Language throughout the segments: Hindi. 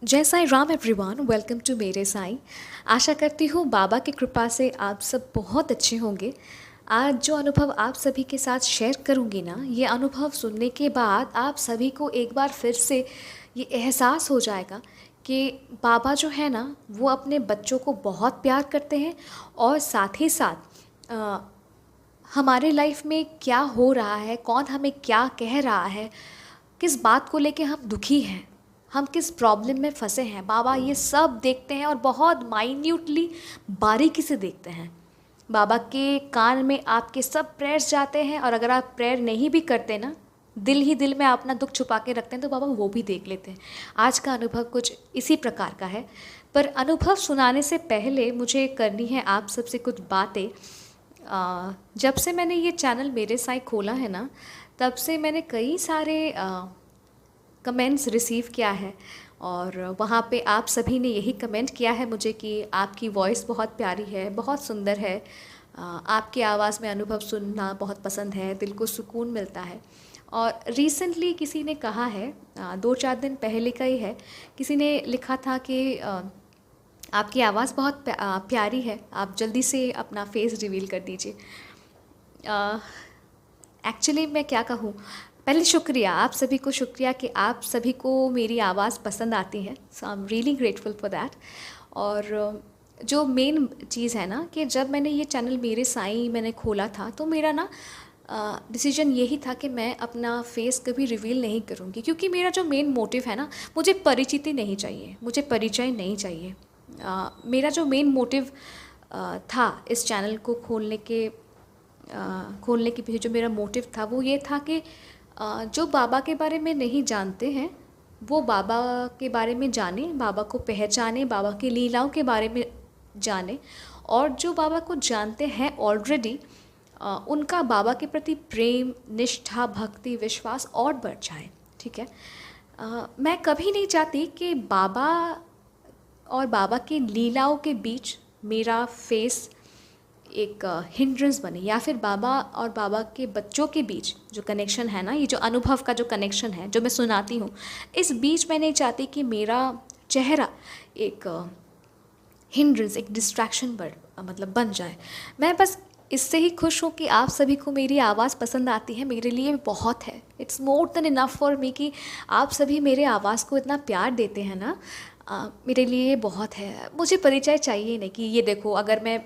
जय Sai Ram everyone, welcome to मेरे साईं। आशा करती हूँ बाबा की कृपा से आप सब बहुत अच्छे होंगे। आज जो अनुभव आप सभी के साथ शेयर करूँगी ना, ये अनुभव सुनने के बाद आप सभी को एक बार फिर से ये एहसास हो जाएगा कि बाबा जो है ना, वो अपने बच्चों को बहुत प्यार करते हैं और साथ ही साथ हमारे लाइफ में क्या हो रहा है, कौन हमें क्या कह रहा है, किस बात को लेके हम दुखी हैं, हम किस प्रॉब्लम में फंसे हैं, बाबा ये सब देखते हैं और बहुत माइन्यूटली बारीकी से देखते हैं। बाबा के कान में आपके सब प्रेयर्स जाते हैं और अगर आप प्रेयर नहीं भी करते ना, दिल ही दिल में अपना दुख छुपा के रखते हैं, तो बाबा वो भी देख लेते हैं। आज का अनुभव कुछ इसी प्रकार का है। पर अनुभव सुनाने से पहले मुझे करनी है आप सबसे कुछ बातें। जब से मैंने ये चैनल मेरे साईं खोला है ना, तब से मैंने कई सारे कमेंट्स रिसीव किया है और वहाँ पे आप सभी ने यही कमेंट किया है मुझे कि आपकी वॉइस बहुत प्यारी है, बहुत सुंदर है, आपकी आवाज़ में अनुभव सुनना बहुत पसंद है, दिल को सुकून मिलता है। और रिसेंटली किसी ने कहा है, 2-4 दिन पहले का ही है, किसी ने लिखा था कि आपकी आवाज़ बहुत प्यारी है, आप जल्दी से अपना फेस रिवील कर दीजिए। एक्चुअली मैं क्या कहूँ, पहले शुक्रिया, आप सभी को शुक्रिया कि आप सभी को मेरी आवाज़ पसंद आती है। So I am really grateful for that. और जो मेन चीज़ है ना, कि जब मैंने ये चैनल मेरे साईं मैंने खोला था, तो मेरा ना डिसीजन यही था कि मैं अपना फेस कभी रिवील नहीं करूँगी, क्योंकि मेरा जो मेन मोटिव है ना, मुझे परिचिति नहीं चाहिए, मुझे परिचय नहीं चाहिए। मेरा जो मेन मोटिव था इस चैनल को खोलने के पीछे जो मेरा मोटिव था, वो ये था कि जो बाबा के बारे में नहीं जानते हैं वो बाबा के बारे में जाने, बाबा को पहचाने, बाबा की लीलाओं के बारे में जाने, और जो बाबा को जानते हैं ऑलरेडी, उनका बाबा के प्रति प्रेम, निष्ठा, भक्ति, विश्वास और बढ़ जाए। ठीक है। मैं कभी नहीं चाहती कि बाबा और बाबा की लीलाओं के बीच मेरा फेस एक हिंड्रेंस बने, या फिर बाबा और बाबा के बच्चों के बीच जो कनेक्शन है ना, ये जो अनुभव का जो कनेक्शन है जो मैं सुनाती हूँ, इस बीच मैं नहीं चाहती कि मेरा चेहरा एक हिंड्रेंस, एक डिस्ट्रैक्शन बन जाए। मैं बस इससे ही खुश हूँ कि आप सभी को मेरी आवाज़ पसंद आती है, मेरे लिए बहुत है। It's more than enough for me कि आप सभी मेरे आवाज़ को इतना प्यार देते हैं ना, मेरे लिए बहुत है। मुझे परिचय चाहिए नहीं कि ये देखो, अगर मैं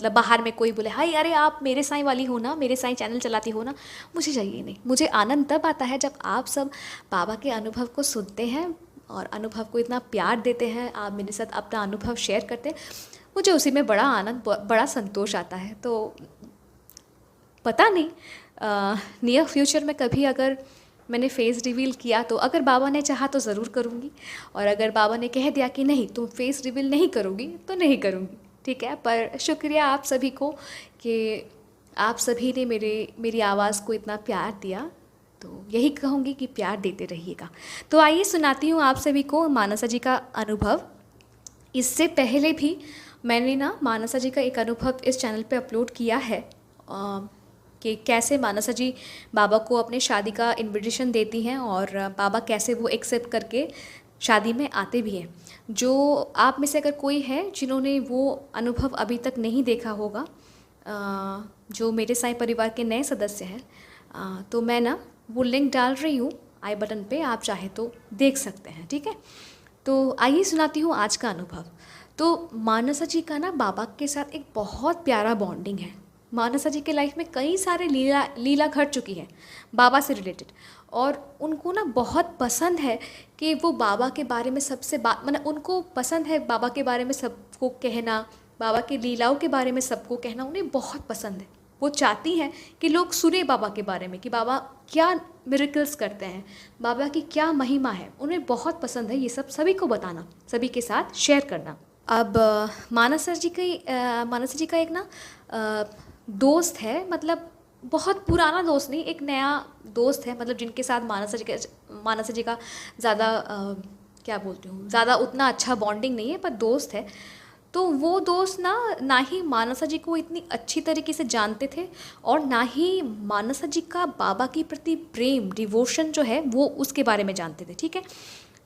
बाहर में कोई बोले हाय अरे आप मेरे साईं वाली हो ना, मेरे साईं चैनल चलाती हो ना, मुझे चाहिए नहीं। मुझे आनंद तब आता है जब आप सब बाबा के अनुभव को सुनते हैं और अनुभव को इतना प्यार देते हैं, आप मेरे साथ अपना अनुभव शेयर करते हैं, मुझे उसी में बड़ा आनंद, बड़ा संतोष आता है। तो पता नहीं नियर फ्यूचर में कभी अगर मैंने फेस रिवील किया, तो अगर बाबा ने चाहा तो ज़रूर करूँगी, और अगर बाबा ने कह दिया कि नहीं तुम फेस रिवील नहीं करोगी, तो नहीं करूँगी। ठीक है। पर शुक्रिया आप सभी को कि आप सभी ने मेरी आवाज़ को इतना प्यार दिया, तो यही कहूँगी कि प्यार देते रहिएगा। तो आइए सुनाती हूँ आप सभी को मानसा जी का अनुभव। इससे पहले भी मैंने ना मानसा जी का एक अनुभव इस चैनल पे अपलोड किया है, कि कैसे मानसा जी बाबा को अपने शादी का इन्विटेशन देती हैं और बाबा कैसे वो एक्सेप्ट करके शादी में आते भी हैं। जो आप में से अगर कोई है जिन्होंने वो अनुभव अभी तक नहीं देखा होगा, जो मेरे साईं परिवार के नए सदस्य हैं, तो मैं ना वो लिंक डाल रही हूँ आई बटन पे, आप चाहे तो देख सकते हैं। ठीक है। तो आइए सुनाती हूँ आज का अनुभव। तो मानसा जी का ना बाबा के साथ एक बहुत प्यारा बॉन्डिंग है। मानसा जी के लाइफ में कई सारे लीला घट चुकी है बाबा से रिलेटेड, और उनको ना बहुत पसंद है कि वो बाबा के बारे में सबसे उनको पसंद है बाबा के बारे में सबको कहना, बाबा की लीलाओं के बारे में सबको कहना उन्हें बहुत पसंद है। वो चाहती हैं कि लोग सुने बाबा के बारे में, कि बाबा क्या मिरेकल्स करते हैं, बाबा की क्या महिमा है। उन्हें बहुत पसंद है ये सब सभी को बताना, सभी के साथ शेयर करना। अब मानसा जी का एक ना दोस्त है, बहुत पुराना दोस्त नहीं, एक नया दोस्त है, जिनके साथ मानसा जी का ज़्यादा क्या बोलती हूँ, ज़्यादा उतना अच्छा बॉन्डिंग नहीं है, पर दोस्त है। तो वो दोस्त ना ही मानसा जी को इतनी अच्छी तरीके से जानते थे, और ना ही मानसा जी का बाबा के प्रति प्रेम, डिवोशन जो है वो उसके बारे में जानते थे। ठीक है।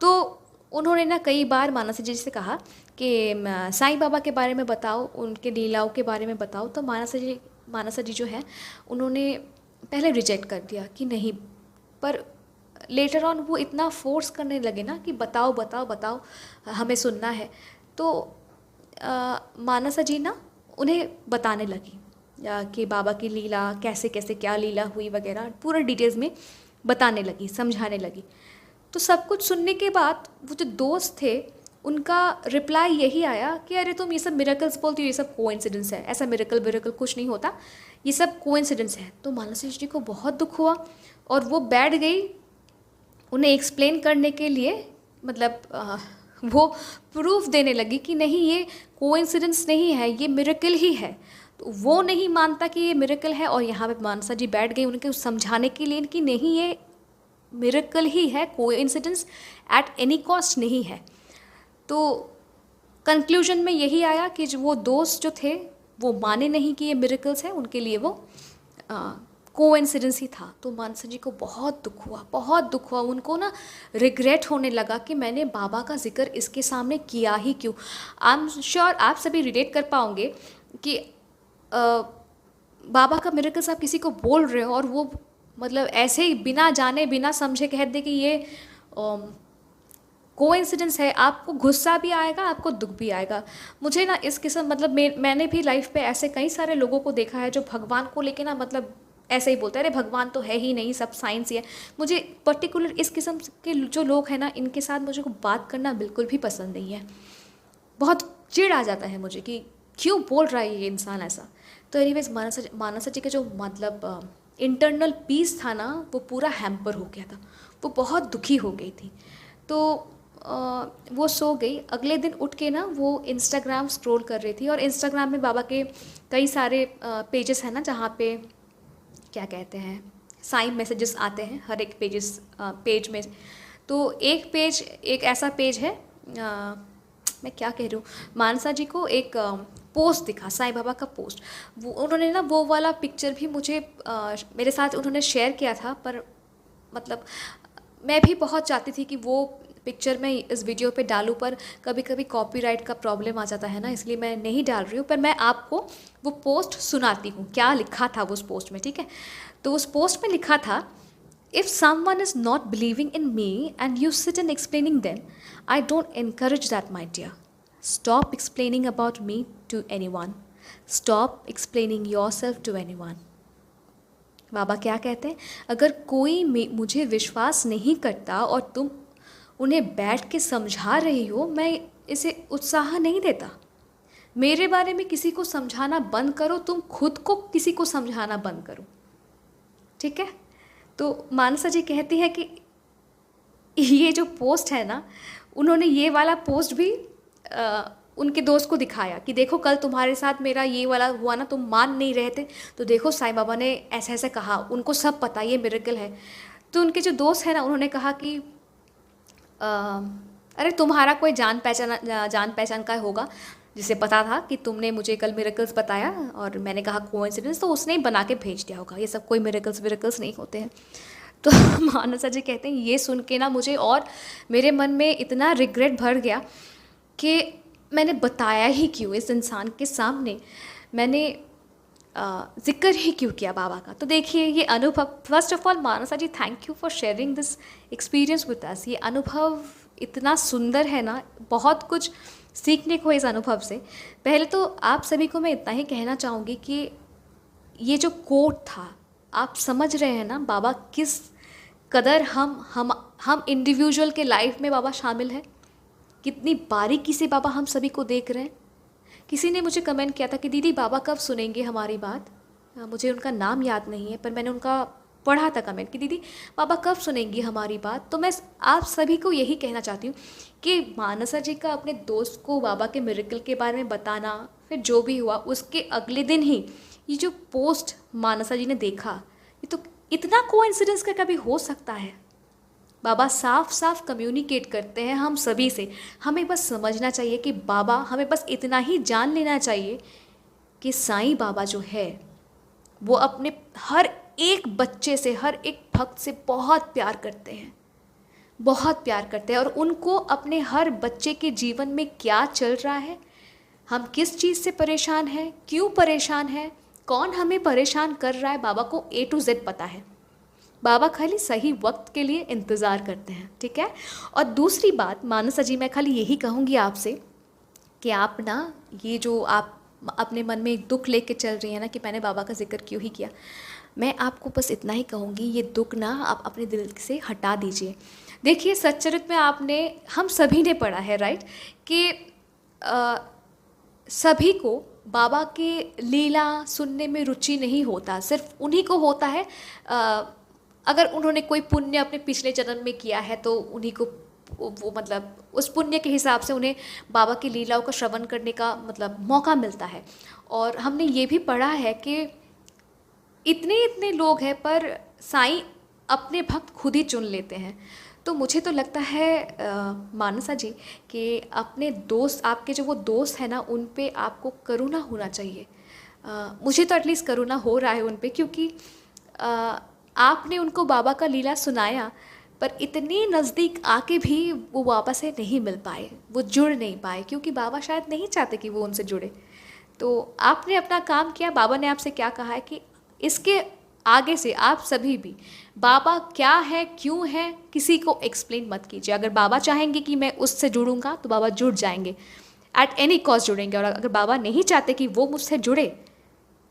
तो उन्होंने ना कई बार मानसा जी से कहा कि साईं बाबा के बारे में बताओ, उनके लीलाओं के बारे में बताओ। तो मानसा जी जो है उन्होंने पहले रिजेक्ट कर दिया कि नहीं, पर लेटर ऑन वो इतना फोर्स करने लगे ना कि बताओ बताओ बताओ, हमें सुनना है। तो मानसा जी ना उन्हें बताने लगी कि बाबा की लीला कैसे कैसे क्या लीला हुई वगैरह पूरा डिटेल्स में बताने लगी, समझाने लगी। तो सब कुछ सुनने के बाद वो जो दोस्त थे उनका रिप्लाई यही आया कि अरे तुम ये सब मिरेकल्स बोलती हो, ये सब कोइंसिडेंस है, ऐसा मिरेकल कुछ नहीं होता, ये सब कोइंसिडेंस है। तो मानसा जी को बहुत दुख हुआ और वो बैठ गई उन्हें एक्सप्लेन करने के लिए, मतलब वो प्रूफ देने लगी कि नहीं ये कोइंसिडेंस नहीं है, ये मिरेकल ही है। तो वो नहीं मानता कि ये मिरेकल है और यहाँ पे मानसा जी बैठ गई उनके समझाने के लिए कि नहीं ये मिरेकल ही है, कोइंसिडेंस एट एनी कॉस्ट नहीं है। तो कंक्लूजन में यही आया कि जो वो दोस्त जो थे वो माने नहीं कि ये मिरेकल्स है, उनके लिए वो कोइंसिडेंस ही था। तो मानसा जी को बहुत दुख हुआ, बहुत दुख हुआ। उनको ना रिग्रेट होने लगा कि मैंने बाबा का जिक्र इसके सामने किया ही क्यों। आई एम श्योर आप सभी रिलेट कर पाओगे कि बाबा का मिरेकल्स आप किसी को बोल रहे हो और वो मतलब ऐसे ही बिना जाने बिना समझे कह दे कि ये कोइंसिडेंस है, आपको गुस्सा भी आएगा, आपको दुख भी आएगा। मुझे ना इस किस्म मतलब मैंने भी लाइफ पे ऐसे कई सारे लोगों को देखा है जो भगवान को लेके ना मतलब ऐसे ही बोलते हैं अरे भगवान तो है ही नहीं, सब साइंस ही है। मुझे पर्टिकुलर इस किस्म के जो लोग हैं ना, इनके साथ मुझे को बात करना बिल्कुल भी पसंद नहीं है। बहुत चिढ़ आ जाता है मुझे कि क्यों बोल रहा है ये इंसान ऐसा। तो एनीवेज मानसा जी का जो मतलब इंटरनल पीस था ना वो पूरा हैम्पर हो गया था, वो बहुत दुखी हो गई थी। तो वो सो गई। अगले दिन उठ के ना वो इंस्टाग्राम स्क्रॉल कर रही थी और इंस्टाग्राम में बाबा के कई सारे पेजेस हैं ना जहाँ पे क्या कहते हैं साइन मैसेजेस आते हैं हर एक पेज में। तो एक ऐसा पेज है, मैं क्या कह रही हूँ, मानसा जी को एक पोस्ट दिखा, साईं बाबा का पोस्ट। वो उन्होंने ना वो वाला पिक्चर भी मुझे मेरे साथ उन्होंने शेयर किया था, पर मतलब मैं भी बहुत चाहती थी कि वो पिक्चर मैं इस वीडियो पे डालूं, पर कभी कभी कॉपीराइट का प्रॉब्लम आ जाता है ना, इसलिए मैं नहीं डाल रही हूँ। पर मैं आपको वो पोस्ट सुनाती हूँ क्या लिखा था उस पोस्ट में, ठीक है। तो उस पोस्ट में लिखा था, if someone is not believing in me and you sit and explaining them, I don't encourage that my dear. Stop explaining about me to anyone, stop explaining yourself to anyone. बाबा क्या कहते हैं, अगर कोई मुझे विश्वास नहीं करता और तुम उन्हें बैठ के समझा रही हो, मैं इसे उत्साह नहीं देता। मेरे बारे में किसी को समझाना बंद करो, तुम खुद को किसी को समझाना बंद करो, ठीक है। तो मानसा जी कहती है कि ये जो पोस्ट है ना, उन्होंने ये वाला पोस्ट भी उनके दोस्त को दिखाया कि देखो कल तुम्हारे साथ मेरा ये वाला हुआ ना, तुम मान नहीं रहे थे, तो देखो साईं बाबा ने ऐसे ऐसे कहा, उनको सब पता ये मिरेकल है। तो उनके जो दोस्त है ना, उन्होंने कहा कि अरे तुम्हारा कोई जान पहचान का होगा जिसे पता था कि तुमने मुझे कल मिरेकल्स बताया और मैंने कहा कोइंसिडेंस, तो उसने ही बना के भेज दिया होगा, ये सब कोई मिरेकल्स नहीं होते हैं। तो मानसा जी कहते हैं ये सुन के ना मुझे और मेरे मन में इतना रिग्रेट भर गया कि मैंने बताया ही क्यों इस इंसान के सामने, मैंने जिक्र ही क्यों किया बाबा का। तो देखिए ये अनुभव, first of all Mansa ji thank you for sharing this experience with us. ये अनुभव इतना सुंदर है ना, बहुत कुछ सीखने को इस अनुभव से। पहले तो आप सभी को मैं इतना ही कहना चाहूँगी कि ये जो कोट था, आप समझ रहे हैं ना बाबा किस कदर हम इंडिविजुअल के लाइफ में बाबा शामिल है, कितनी बारीकी से बाबा हम सभी को देख रहे हैं। किसी ने मुझे कमेंट किया था कि दीदी बाबा कब सुनेंगे हमारी बात। मुझे उनका नाम याद नहीं है, पर मैंने उनका पढ़ा था कमेंट कि दीदी बाबा कब सुनेंगी हमारी बात। तो मैं आप सभी को यही कहना चाहती हूँ कि मानसा जी का अपने दोस्त को बाबा के मिरेकल के बारे में बताना, फिर जो भी हुआ उसके अगले दिन ही ये जो पोस्ट मानसा जी ने देखा, ये तो इतना कोइंसिडेंस का कभी हो सकता है। बाबा साफ साफ कम्युनिकेट करते हैं हम सभी से। हमें बस समझना चाहिए कि बाबा, हमें बस इतना ही जान लेना चाहिए कि साईं बाबा जो है वो अपने हर एक बच्चे से, हर एक भक्त से बहुत प्यार करते हैं, बहुत प्यार करते हैं और उनको अपने हर बच्चे के जीवन में क्या चल रहा है, हम किस चीज़ से परेशान हैं, क्यों परेशान हैं, कौन हमें परेशान कर रहा है, बाबा को A to Z पता है। बाबा खाली सही वक्त के लिए इंतज़ार करते हैं, ठीक है। और दूसरी बात मानसा जी, मैं खाली यही कहूँगी आपसे कि आप ना ये जो आप अपने मन में एक दुख लेके चल रही हैं ना कि मैंने बाबा का जिक्र क्यों ही किया, मैं आपको बस इतना ही कहूँगी, ये दुख ना आप अपने दिल से हटा दीजिए। देखिए सच्चरित में आपने, हम सभी ने पढ़ा है राइट, कि सभी को बाबा के लीला सुनने में रुचि नहीं होता, सिर्फ उन्हीं को होता है अगर उन्होंने कोई पुण्य अपने पिछले जन्म में किया है तो उन्हीं को वो मतलब उस पुण्य के हिसाब से उन्हें बाबा की लीलाओं का श्रवण करने का मतलब मौका मिलता है। और हमने ये भी पढ़ा है कि इतने इतने लोग हैं पर साईं अपने भक्त खुद ही चुन लेते हैं। तो मुझे तो लगता है मानसा जी कि अपने दोस्त, आपके जो वो दोस्त हैं ना, उन पे आपको करुणा होना चाहिए। मुझे तो एटलीस्ट करुणा हो रहा है उन पे, क्योंकि आपने उनको बाबा का लीला सुनाया पर इतने नज़दीक आके भी वो वापस से नहीं मिल पाए, वो जुड़ नहीं पाए, क्योंकि बाबा शायद नहीं चाहते कि वो उनसे जुड़े। तो आपने अपना काम किया। बाबा ने आपसे क्या कहा है कि इसके आगे से आप सभी भी बाबा क्या है, क्यों है, किसी को एक्सप्लेन मत कीजिए। अगर बाबा चाहेंगे कि मैं उससे जुड़ूंगा तो बाबा जुड़ जाएंगे, एट एनी कॉस्ट जुड़ेंगे। और अगर बाबा नहीं चाहते कि वो मुझसे जुड़े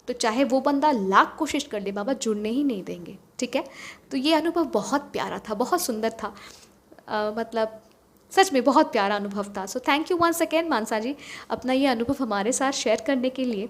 तो चाहे वो बंदा लाख कोशिश कर ले, बाबा जुड़ने ही नहीं देंगे, ठीक है। तो ये अनुभव बहुत प्यारा था, बहुत सुंदर था, मतलब सच में बहुत प्यारा अनुभव था। So thank you once again Mansa ji, अपना ये अनुभव हमारे साथ शेयर करने के लिए।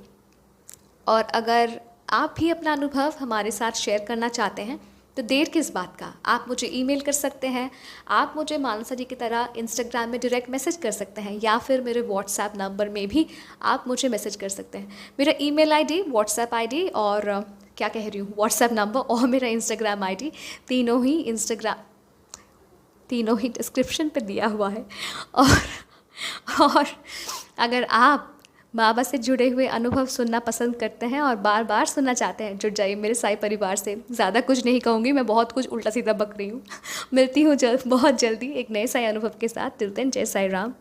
और अगर आप भी अपना अनुभव हमारे साथ शेयर करना चाहते हैं तो देर किस बात का, आप मुझे ईमेल कर सकते हैं, आप मुझे मानसा जी की तरह इंस्टाग्राम में डायरेक्ट मैसेज कर सकते हैं, या फिर मेरे व्हाट्सएप नंबर में भी आप मुझे मैसेज कर सकते हैं। मेरा ईमेल आईडी, व्हाट्सएप आईडी और क्या कह रही हूँ, व्हाट्सएप नंबर और मेरा इंस्टाग्राम आईडी, तीनों ही डिस्क्रिप्शन पे दिया हुआ है। और अगर आप बाबा से जुड़े हुए अनुभव सुनना पसंद करते हैं और बार बार सुनना चाहते हैं, जुड़ जाइए मेरे साईं परिवार से। ज़्यादा कुछ नहीं कहूँगी, मैं बहुत कुछ उल्टा सीधा बक रही हूँ। मिलती हूँ बहुत जल्दी एक नए साईं अनुभव के साथ। टिल देन जय साईं राम।